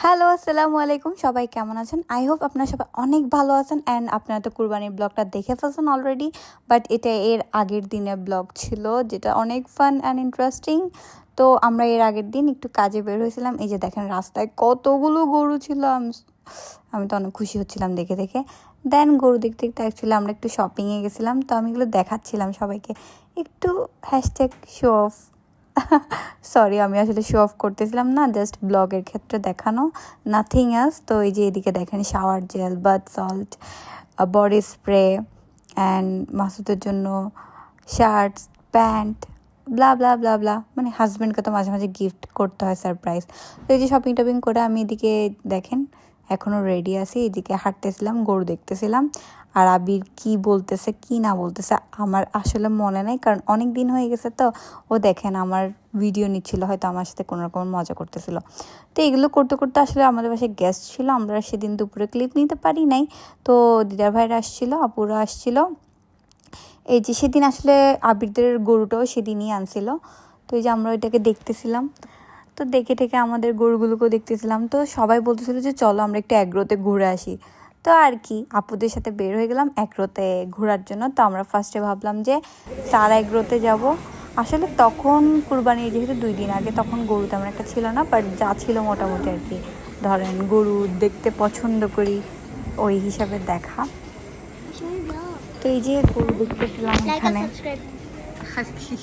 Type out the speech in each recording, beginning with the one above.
Hello, আসসালামু আলাইকুম। সবাই কেমন আছেন? আই হোপ আপনারা সবাই অনেক ভালো আছেন অ্যান্ড আপনারা তো কুরবানির ব্লগটা দেখে ফেলছেন অলরেডি, বাট এটা এর আগের দিনের ব্লগ ছিল যেটা অনেক ফান অ্যান্ড ইন্টারেস্টিং। তো আমরা এর আগের দিন একটু কাজে বের হয়েছিলাম। এই যে দেখেন রাস্তায় কতগুলো গরু ছিল, আমি তো অনেক খুশি হচ্ছিলাম দেখে দেখে। দেন গরু দেখতে দেখতে অ্যাকচুয়ালি আমরা একটু শপিংয়ে গেছিলাম, তো আমি এগুলো দেখাচ্ছিলাম সবাইকে, একটু হ্যাশট্যাগ শো অফ। সরি, আমি আসলে শো অফ করতেছিলাম না, জাস্ট ব্লগের ক্ষেত্রে দেখানো, নাথিং এলস। তো এই যে এদিকে দেখেন shower gel, bath salt, body spray and মাসুদের জন্য শার্টস, প্যান্ট, ব্লা ব্লা ব্লা ব্লা, মানে হাজব্যান্ডকে তো মাঝে মাঝে গিফট করতে হয় সারপ্রাইজ। তো এই যে শপিং টপিং করে আমি এদিকে দেখেন এখনও রেডি আছি, এদিকে হাঁটতেছিলাম, গরু দেখতেছিলাম। আর আবির কি বলতেছে কি না বলতেছে আমার আসলে মনে নাই, কারণ অনেক দিন হয়ে গেছে। তো ও দেখেন আমার ভিডিও নিচ্ছিল, হয়তো আমার সাথে কোনো রকম মজা করতেছিল। তো এগুলো করতে করতে আসলে আমাদের বাসায় গেস্ট ছিল, আমরা সেদিন দুপুরে ক্লিপ নিতে পারি নাই। তো দিদার ভাইরা আসছিল, আপুরা আসছিল। এই যে সেদিন আসলে আবিরদের গরুটাও সেদিনই আনছিল। তো এই যে আমরা ওইটাকে দেখতেছিলাম, তো দেখে ঠেকে আমাদের গরুগুলোকেও দেখতেছিলাম। তো সবাই বলতেছিল যে চলো আমরা একটু অ্যাগ্রোতে ঘুরে আসি। তো আর কি আপুদের সাথে বের হয়ে গেলাম অ্যাগ্রোতে ঘোরার জন্য। তো আমরা ফার্স্টে ভাবলাম যে সারা অ্যাগ্রোতে যাব। আসলে তখন কুরবানি যেহেতু 2 দিন আগে, তখন গরু তেমন একটা ছিল না, বাট যা ছিল মোটামুটি আর কি, ধরেন গরু দেখতে পছন্দ করি ওই হিসাবে দেখা। তো এই যে গরু দেখতেছিলাম এখানে আর কি।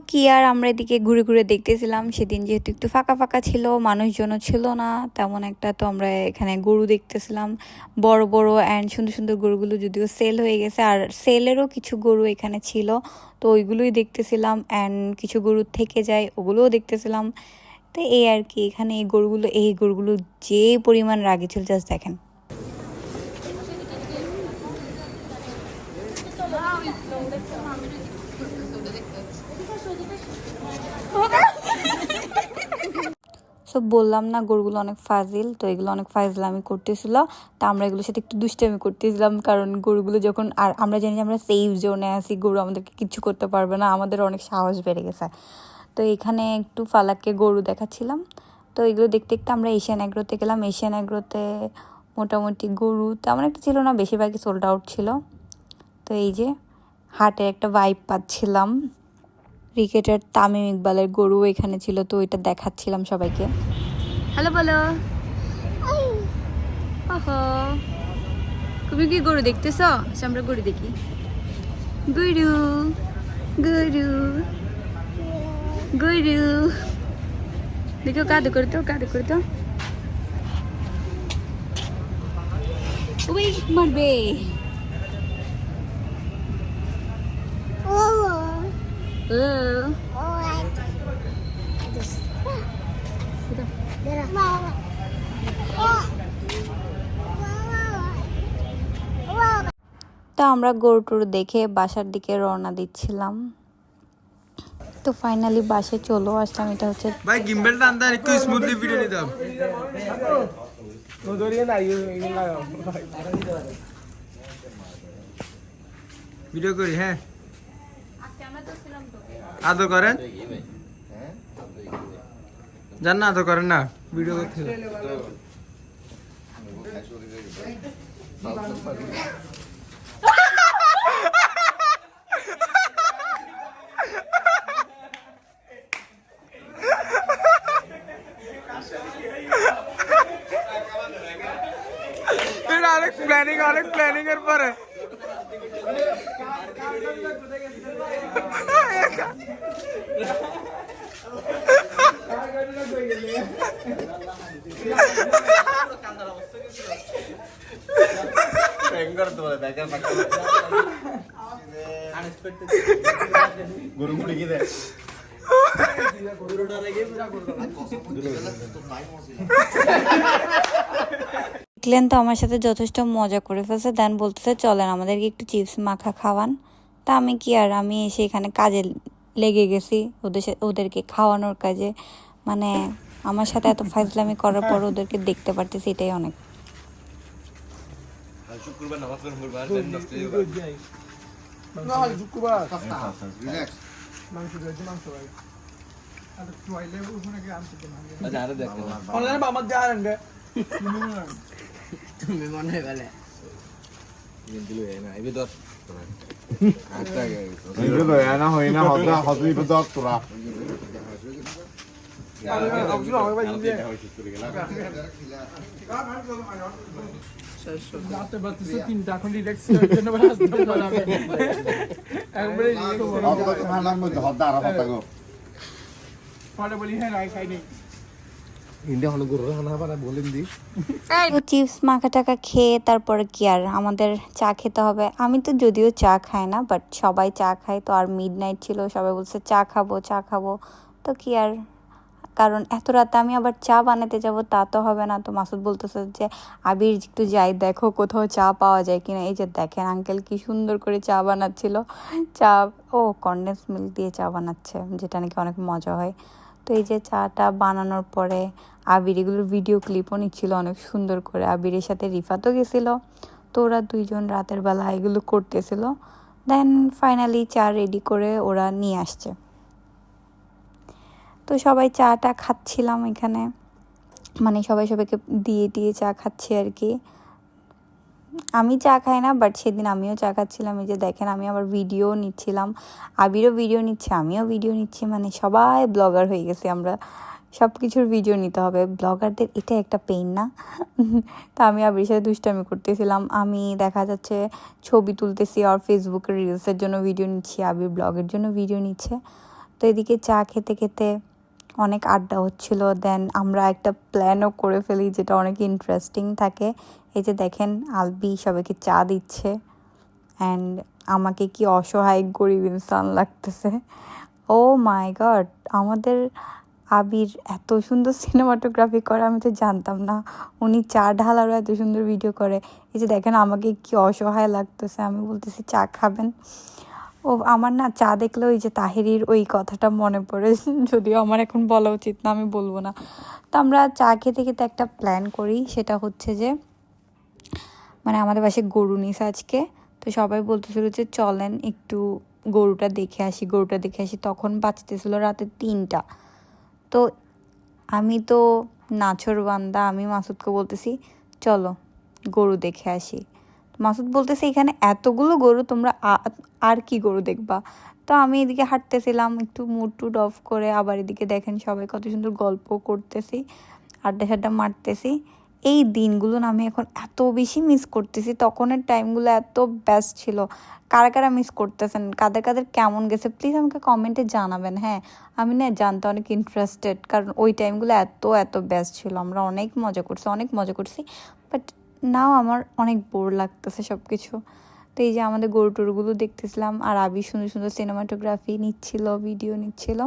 কি আর আমরা এদিকে ঘুরে ঘুরে দেখতেছিলাম। সেদিন যেহেতু একটু ফাঁকা ফাঁকা ছিল, মানুষজনও ছিল না তেমন একটা, তো আমরা এখানে গরু দেখতেছিলাম, বড় বড় অ্যান্ড সুন্দর সুন্দর গরুগুলো যদিও সেল হয়ে গেছে, আর সেলেরও কিছু গরু এখানে ছিল, তো ওইগুলোই দেখতেছিলাম। অ্যান্ড কিছু গরু থেকে যায়, ওগুলোও দেখতেছিলাম। তো এই আর কি, এখানে এই গরুগুলো যে পরিমাণ রাগী ছিল জাস্ট দেখেন। সো বললাম না গরুগুলো অনেক ফাজিল, তো এগুলো অনেক ফাজলামি করতেছিল। তা আমরা এগুলোর সাথে একটু দুষ্টামি করতেছিলাম, কারণ গরুগুলো যখন, আর আমরা জানি যে আমরা সেফ জোনে আছি, গরু আমাদেরকে কিছু করতে পারবে না, আমাদের অনেক সাহস বেড়ে গেছে। তো এখানে একটু ফালাককে গরু দেখাচ্ছিলাম। তো এগুলো দেখতে দেখতে আমরা এশিয়ান অ্যাগ্রোতে গেলাম। এশিয়ান অ্যাগ্রোতে মোটামুটি গরু তেমন একটা ছিল না, বেশিরভাগই সোল্ড আউট ছিল। তো এই যে হাটে একটা ভাইব পাচ্ছিলাম। ক্রিকেটার তামিম ইকবালের গরু এখানে ছিল, তো ওইটা দেখাচ্ছিলাম সবাইকে। হ্যালো বলো। ওহো, তুমি কি গরু দেখতেছ? আমরা গরু দেখি। গরু গরু গরু দেখো, কাদু করতো কাদু করতো, ওই মারবে। তো আমরা গরু টরু দেখে বাসার দিকে রওনা দিচ্ছিলাম। তো ফাইনালি বাসে চলো আসলাম। এটা হচ্ছে ভাই গিম্বেলটা আনতে একটু স্মুথলি ভিডিও নিতাম। ভিডিও করি, হ্যাঁ আদর করেন, জান না আদর করেন না, ভিডিও করতে অনেক প্ল্যানিং এর পরে গরু মুড়ি কি দেয় দেখলেন তো আমার সাথে যথেষ্ট মজা করে ফেলছে। দেন বলতেছে চলেন আমাদেরকে একটু চিপস মাখা খাওয়ান। তা আমি কি আর, আমি এসে এখানে কাজে লেগে গেছি ওদেরকে খাওয়ানোর কাজে। মানে আমার সাথে এত ফাজলামি করার পর ওদেরকে দেখতে পারতেছি, এটাই অনেক। শুক্রবার নামাজ পড়ব বুধবার না হলে শুক্রবার রিল্যাক্স মাংস দিয়েছে মাংস ভাই আর টয়লে ওখানে গিয়ে আনতে তো ভাঙে আচ্ছা আরে দেখো অনলাইনে বামার যা আনেন গে তুমি মনে হয় বলে দিলো না ইবে দর আচ্ছা 이거도 애나 허이나 허다 허도 이거도 없더라. অবশ্যই হবে ভাই ইন্ডিয়া রাতে বাতিছে তিনটা এখন রিল্যাক্স জন্য রাস্তা বানাবে একবারে 어떤 하나만 더 허다 알아봤다고. পরে বলি হ্যাঁ রাই খাই নেই ইন্ডিয়া হলো গরু হানা পারা বলেন দি তো চিপস মাখা টাকা খেয়ে তারপরে কি আর আমাদের চা খেতে হবে। আমি তো যদিও চা খাই না, বাট সবাই চা খায়, তো আর মিড নাইট ছিল, সবাই বলছে চা খাবো চা খাবো, তো কি আর, কারণ এত রাতে আমি আবার চা বানাতে যাব তা তো হবে না। তো মাসুদ বলতেছে যে আবির একটু যাই দেখো কোথাও চা পাওয়া যায় কিনা। এই যে দেখেন আঙ্কেল কি সুন্দর করে চা বানাচ্ছিল, চা ও কনডেন্স মিল্ক দিয়ে চা বানাচ্ছে, যেটা নাকি অনেক মজা হয়। তো এই যে চাটা বানানোর পরে আবির এগুলোর ভিডিও ক্লিপও নিচ্ছিল অনেক সুন্দর করে। আবিরের সাথে রিফাতও গেছিল, তো ওরা দুইজন রাতের বেলা এগুলো করতেছিল। দেন ফাইনালি চা রেডি করে ওরা নিয়ে আসছে। তো সবাই চাটা খাচ্ছিলাম এখানে, মানে সবাই সবাইকে দিয়ে চা খাচ্ছে আর কি। আমি চা খাই না, বাট সেদিন আমিও চা খাচ্ছিলাম। এই যে দেখেন আমি আবার ভিডিও নিচ্ছিলাম, আবিরও ভিডিও নিচ্ছে, আমিও ভিডিও নিচ্ছি, মানে সবাই ব্লগার হয়ে গেছি আমরা, সব কিছুর ভিডিও নিতে হবে। ব্লগারদের এটা একটা পেইন না? তো আমি আবির সাথে দুষ্টামি করতেছিলাম, আমি দেখা যাচ্ছে ছবি তুলতেছি আর ফেসবুকের রিলসের জন্য ভিডিও নিচ্ছি, আবির ব্লগের জন্য ভিডিও নিচ্ছে। তো এদিকে চা খেতে খেতে অনেক আড্ডা হচ্ছিল। দেন আমরা একটা প্ল্যানও করে ফেলি যেটা অনেক ইন্টারেস্টিং থাকে। এই যে দেখেন আলবি সবাইকে চা দিচ্ছে, অ্যান্ড আমাকে কি অসহায় গরিব ইনসান লাগতেছে। ও মাই গড, আমাদের আবির এত সুন্দর সিনেমাটোগ্রাফি করে, আমি তো জানতাম না। উনি চা ঢালারও এত সুন্দর ভিডিও করে। এই যে দেখেন আমাকে কি অসহায় লাগতেছে, আমি বলতেছি চা খাবেন। ও আমার না চা দেখলে ওই যে তাহেরির ওই কথাটা মনে পড়ে, যদিও আমার এখন বলা উচিত না, আমি বলবো না। তো আমরা চা খেতে খেতে একটা প্ল্যান করি, সেটা হচ্ছে যে মানে আমাদের বাসায় গরু নিছে আজকে। তো সবাই বলতেছিল যে চলেন একটু গরুটা দেখে আসি। তখন বাজতেছিল রাতে 3টা। তো আমি তো নাছোড়বান্দা, আমি মাসুদকে বলতেছি চলো গরু দেখে আসি। মাসুদ বলতেছে এখানে এতগুলো গরু, তোমরা আর কি গরু দেখবা। তো আমি এদিকে হাঁটতেছিলাম একটু মুড অফ করে, আবার এদিকে দেখেন সবাই কত সুন্দর গল্প করতেছি, আড্ডা মারতেছি। এই দিনগুলো না আমি এখন এত বেশি মিস করতেছি, তখনের টাইমগুলো এত বেস্ট ছিল। কারা কারা মিস করতেছেন, কাদের কেমন গেছে প্লিজ আমাকে কমেন্টে জানাবেন। হ্যাঁ, আমি না জানতে অনেক ইন্টারেস্টেড, কারণ ওই টাইমগুলো এত বেস্ট ছিল। আমরা অনেক মজা করছি, বাট নাও আমার অনেক বোর লাগতেছে সব কিছু। তো এই যে আমাদের গরু টরুগুলো দেখতেছিলাম, আর আবি সুন্দর সুন্দর সিনেমাটোগ্রাফি নিচ্ছিল, ভিডিও নিচ্ছিল।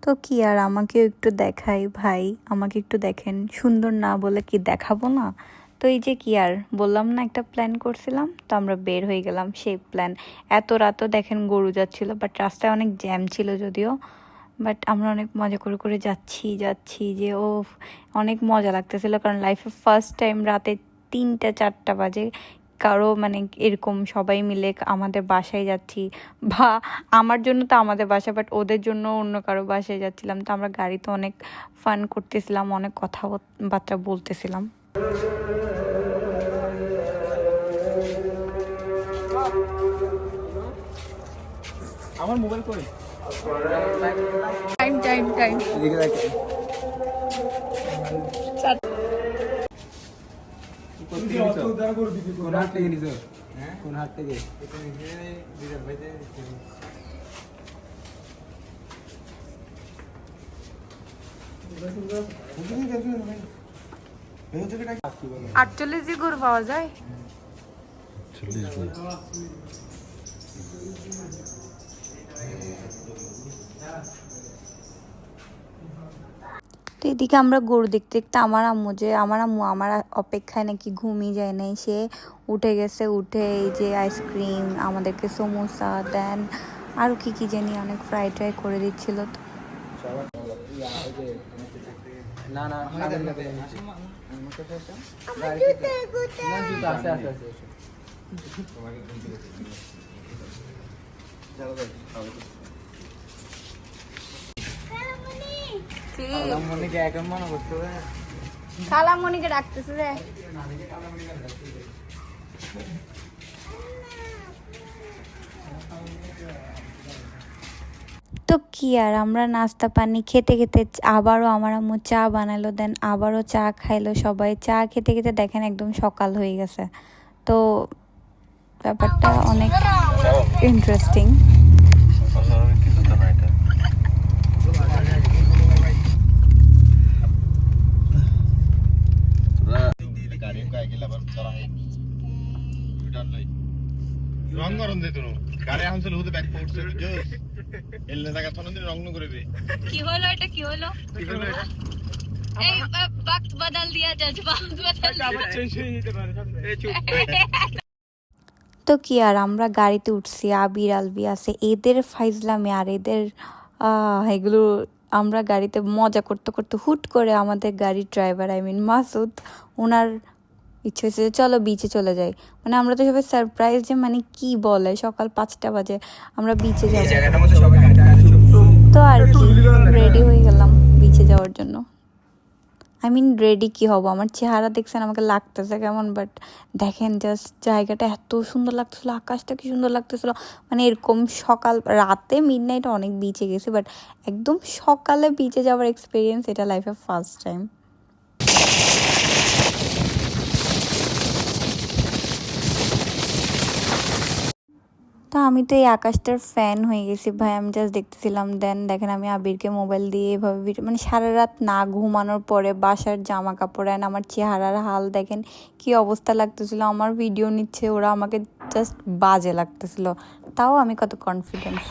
তো কি আর, আমাকেও একটু দেখাই ভাই, আমাকে একটু দেখেন, সুন্দর না বলে কি দেখাবো না? তো এই যে কি আর বললাম না, একটা প্ল্যান করছিলাম, তো আমরা বের হয়ে গেলাম সেই প্ল্যান। এত রাতও দেখেন গরু যাচ্ছিল, বাট রাস্তায় অনেক জ্যাম ছিল যদিও, বাট আমরা অনেক মজা করে যাচ্ছি যে ও অনেক মজা লাগতেছিল, কারণ লাইফে ফার্স্ট টাইম রাতে 3টা-4টা বাজে কারো মানে এরকম সবাই মিলে আমাদের বাসায় যাচ্ছি, বা আমার জন্য তো আমাদের বাসা, বাট ওদের জন্য অন্য কারো বাসায় যাচ্ছিলাম। তো আমরা গাড়িতে অনেক ফান করতেছিলাম, অনেক কথাবার্তা বলতেছিলাম। আমার মোবাইল কই টাইম এদিকে দেখ কোন হাট থেকে নিছো? হ্যাঁ, কোন হাট থেকে? আটচল্লিশ জি গরু পাওয়া যায়। তো এদিকে আমরা গরু দেখতে দেখতে আমার আম্মু আমার অপেক্ষায় নাকি ঘুমিয়ে যায় নাই, সে উঠে গেছে। উঠে এই যে আইসক্রিম, আমাদেরকে সমোসা দেন, আরও কি জানি অনেক ফ্রাই ট্রাই করে দিচ্ছিল। তো না না সামনে না আমার কাছে আছে না জুতা আছে আছে আছে মনিকে এখন মনে করতে হবে খালামণিকে ডাকতেছে রে। তো কি আর আমরা নাস্তা পানি খেতে খেতে আবারও আমার আম্মু চা বানালো, দেন আবারও চা খাইলো সবাই। চা খেতে খেতে দেখেন একদম সকাল হয়ে গেছে। তো ব্যাপারটা অনেক ইন্টারেস্টিং। রং করন দে তুমি গাড়ি আনছিল হতে ব্যাক ফোর্স জোস এলনে জায়গা তখন দিন রং ন করবে কি হলো এটা, কি হলো? কি হলো এটা এই वक्त बदल दिया, जज्बात बदल আবার চেঞ্জ হয়ে যেতে পারে এই চুপ তো কি আর আমরা গাড়িতে উঠছি, আবির আলবি আছে, এদের ফাইজলামি আর এদের এগুলো আমরা গাড়িতে মজা করতে করতে হুট করে আমাদের গাড়ির ড্রাইভার মাসুদ ওনার ইচ্ছে হয়েছে যে চলো বিচে চলে যাই। মানে আমরা তো সবাই সারপ্রাইজ যে মানে কি বলে সকাল 5টা বাজে আমরা বিচে যাব। তো আর কি রেডি হয়ে গেলাম বিচে যাওয়ার জন্য। রেডি কি হব, আমার চেহারা দেখছেন আমাকে লাগতেছে কেমন, বাট দেখেন জাস্ট জায়গাটা এত সুন্দর লাগতেছিল, আকাশটা কি সুন্দর লাগতেছিল। মানে এরকম সকাল রাতে মিডনাইটে অনেক বিচে গেছি, বাট একদম সকালে বিচে যাওয়ার এক্সপিরিয়েন্স এটা লাইফে ফার্স্ট টাইম। তো আমি তো এই আকাশটার ফ্যান হয়ে গেছি ভাই, আমি জাস্ট দেখতেছিলাম। দেন দেখেন আমি আবিরকে মোবাইল দিয়ে এভাবে মানে সারা রাত না ঘুমানোর পরে বাসার জামা কাপড় অ্যান্ড আমার চেহারার হাল দেখেন কি অবস্থা লাগতেছিল। আমার ভিডিও নিচ্ছে ওরা, আমাকে জাস্ট বাজে লাগতেছিল, তাও আমি কত কনফিডেন্স।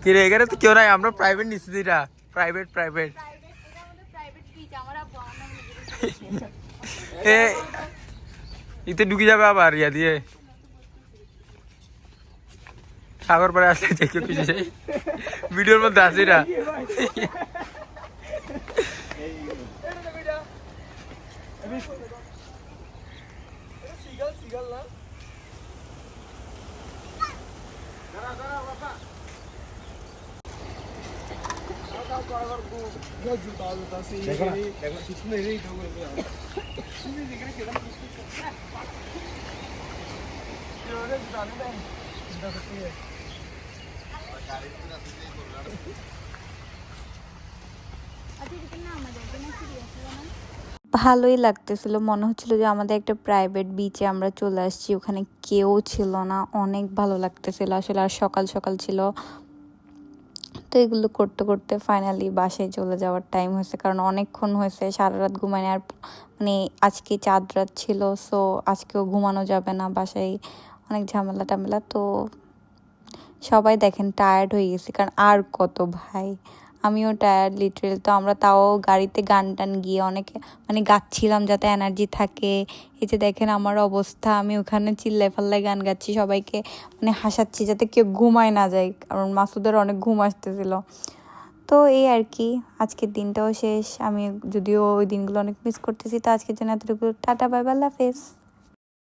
কি রে এখানে তো কেউ নাই, আমরা প্রাইভেট নিচ্ছি দিরা, প্রাইভেট এ ইতে ঢুকে যাবে আবার ইয়া দিয়ে সাগর পরে আসলে যে কেউ কিছু ভিডিওর মধ্যে আসিরা। ভালোই লাগতেছিল, মনে হচ্ছিল যে আমাদের একটা প্রাইভেট বিচে আমরা চলে আসছি, ওখানে কেউ ছিল না, অনেক ভালো লাগতেছিল আসলে। আর সকাল সকাল ছিল, তো এগুলো করতে করতে ফাইনালি বাসায় চলে যাওয়ার টাইম হয়েছে, কারণ অনেকক্ষণ হয়েছে সারা রাত ঘুমাই। আর মানে আজকে চাঁদ রাত ছিল, সো আজকেও ঘুমানো যাবে না, বাসায় অনেক ঝামেলা টামেলা। তো সবাই দেখেন টায়ার্ড হয়ে গেছি, কারণ আর কত ভাই, আমিও টায়ার্ড লিটারেল। তো আমরা তাও গাড়িতে গান টান গিয়ে অনেকে মানে গাচ্ছিলাম যাতে এনার্জি থাকে। এই যে দেখেন আমার অবস্থা, আমি ওখানে চিল্লাই ফাল্লাই গান গাচ্ছি, সবাইকে মানে হাসাচ্ছি যাতে কেউ ঘুমায় না যায়, কারণ মাসুদের অনেক ঘুম আসতেছিল। তো এই আর কি, আজকের দিনটাও শেষ। আমি যদিও ওই দিনগুলো অনেক মিস করতেছি। তো আজকের জন্য এতটুকু, টাটা বাই বাই, আল্লাহ হাফেজ।